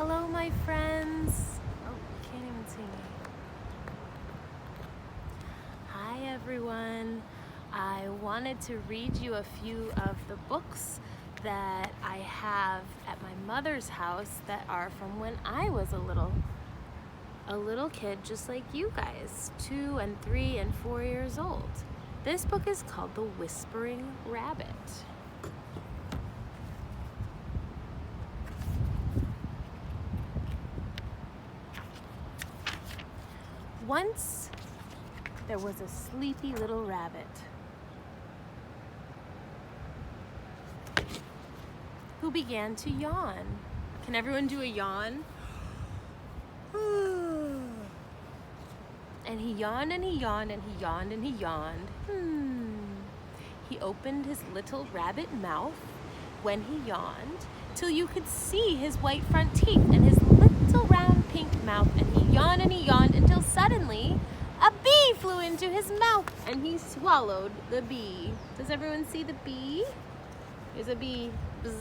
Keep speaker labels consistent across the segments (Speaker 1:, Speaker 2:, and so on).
Speaker 1: Hello, my friends. Oh, you can't even see me. Hi, everyone. I wanted to read you a few of the books that I have at my mother's house that are from when I was a little kid, just like you guys, 2 and 3 and 4 years old. This book is called The Whispering Rabbit. Once there was a sleepy little rabbit who began to yawn. Can everyone do a yawn? And he yawned and he yawned and he yawned and he yawned. He opened his little rabbit mouth when he yawned till you could see his white front teeth and his little round pink mouth, and he yawned until suddenly a bee flew into his mouth and he swallowed the bee. Does everyone see the bee? There's a bee. Bzz,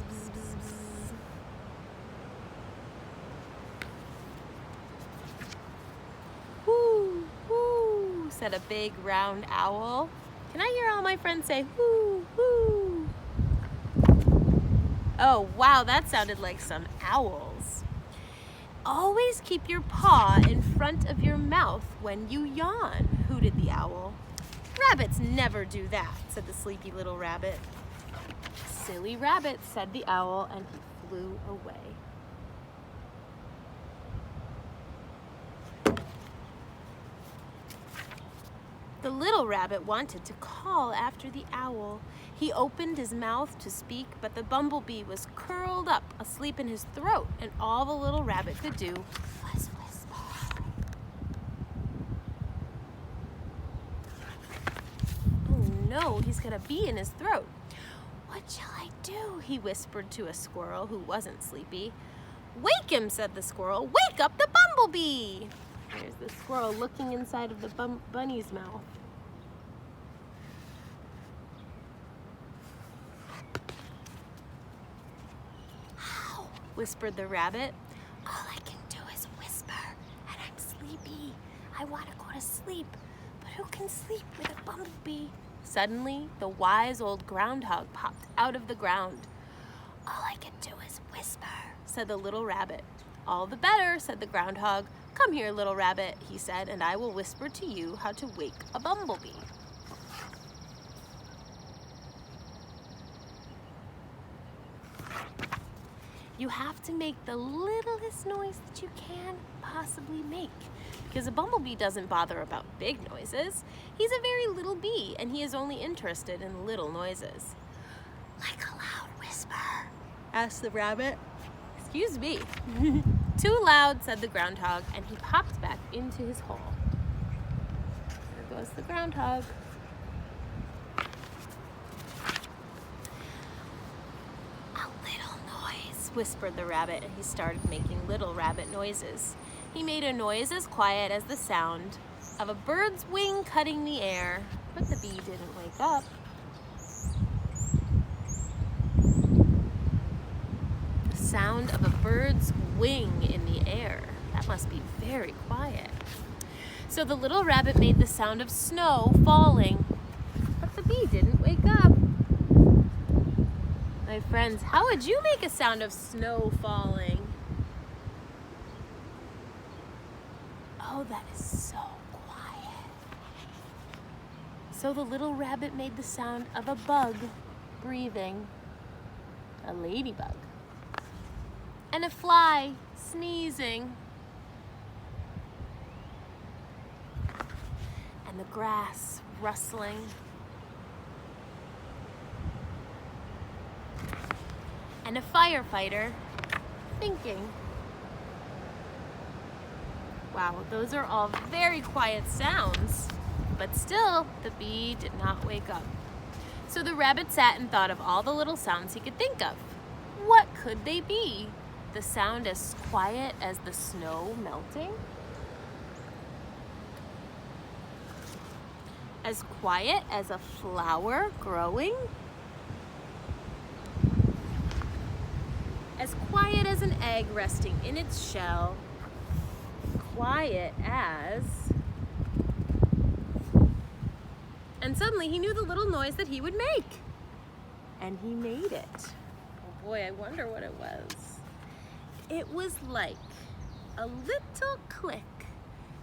Speaker 1: bzz, bzz, bzz. Whoo, whoo, said a big round owl. Can I hear all my friends say whoo, whoo? Oh, wow, that sounded like some owls. Always keep your paw in front of your mouth when you yawn, hooted the owl. Rabbits never do that, said the sleepy little rabbit. Silly rabbit, said the owl, and he flew away. The little rabbit wanted to call after the owl. He opened his mouth to speak, but the bumblebee was curled up, asleep in his throat, and all the little rabbit could do was whisper. Oh no, he's got a bee in his throat. What shall I do? He whispered to a squirrel who wasn't sleepy. Wake him, said the squirrel. Wake up the bumblebee. There's the squirrel looking inside of the bunny's mouth. How? Whispered the rabbit. All I can do is whisper, and I'm sleepy. I want to go to sleep, but who can sleep with a bumblebee? Suddenly, the wise old groundhog popped out of the ground. All I can do is whisper, said the little rabbit. All the better, said the groundhog. Come here, little rabbit, he said, and I will whisper to you how to wake a bumblebee. You have to make the littlest noise that you can possibly make, because a bumblebee doesn't bother about big noises. He's a very little bee, and he is only interested in little noises. Like a loud whisper, asked the rabbit. Excuse me. Too loud, said the groundhog, and he popped back into his hole. There goes the groundhog. A little noise, whispered the rabbit, and he started making little rabbit noises. He made a noise as quiet as the sound of a bird's wing cutting the air, but the bee didn't wake up. Sound of a bird's wing in the air. That must be very quiet. So the little rabbit made the sound of snow falling, but the bee didn't wake up. My friends, how would you make a sound of snow falling? Oh, that is so quiet. So the little rabbit made the sound of a bug breathing, a ladybug. And a fly sneezing. And the grass rustling. And a firefighter thinking. Wow, those are all very quiet sounds. But still, the bee did not wake up. So the rabbit sat and thought of all the little sounds he could think of. What could they be? The sound as quiet as the snow melting? As quiet as a flower growing? as quiet as an egg resting in its shell, quiet as... And suddenly he knew the little noise that he would make. And he made it. Oh boy, I wonder what it was. It was like a little click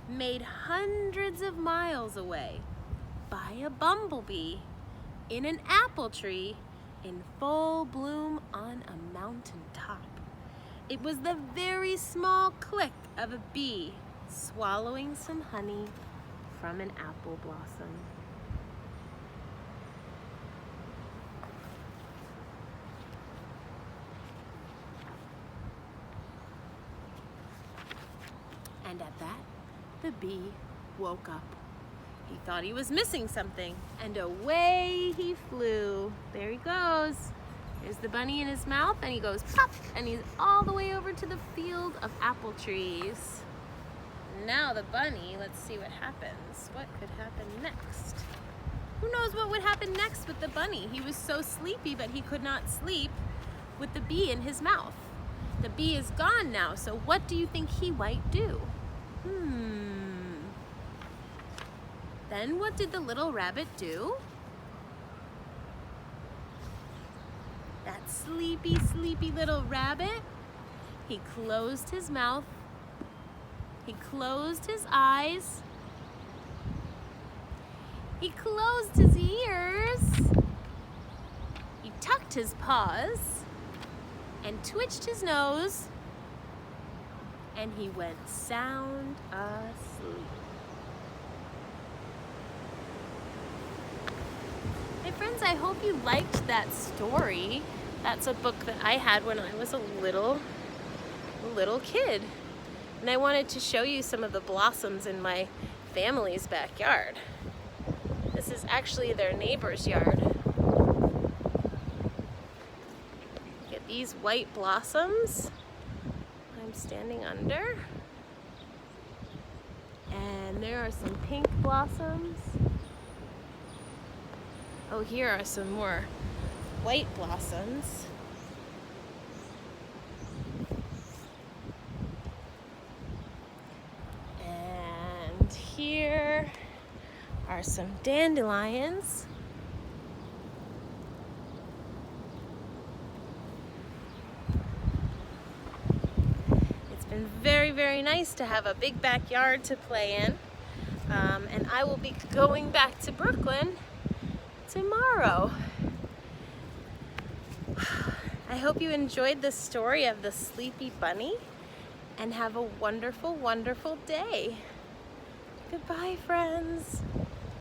Speaker 1: made hundreds of miles away by a bumblebee in an apple tree in full bloom on a mountain top. It was the very small click of a bee swallowing some honey from an apple blossom. And at that, the bee woke up. He thought he was missing something, and away he flew. There he goes. There's the bunny in his mouth, and he goes pop, and he's all the way over to the field of apple trees. Now the bunny, let's see what happens. What could happen next? Who knows what would happen next with the bunny? He was so sleepy, but he could not sleep with the bee in his mouth. The bee is gone now, so what do you think he might do? Then what did the little rabbit do? That sleepy, sleepy little rabbit, he closed his mouth, he closed his eyes, he closed his ears, he tucked his paws, and twitched his nose, and he went sound asleep. Hey friends, I hope you liked that story. That's a book that I had when I was a little kid. And I wanted to show you some of the blossoms in my family's backyard. This is actually their neighbor's yard. Look at these white blossoms I'm standing under. And there are some pink blossoms. Oh, here are some more white blossoms. And here are some dandelions. It's been very, very nice to have a big backyard to play in. And I will be going back to Brooklyn tomorrow. I hope you enjoyed the story of the sleepy bunny and have a wonderful, wonderful day. Goodbye, friends.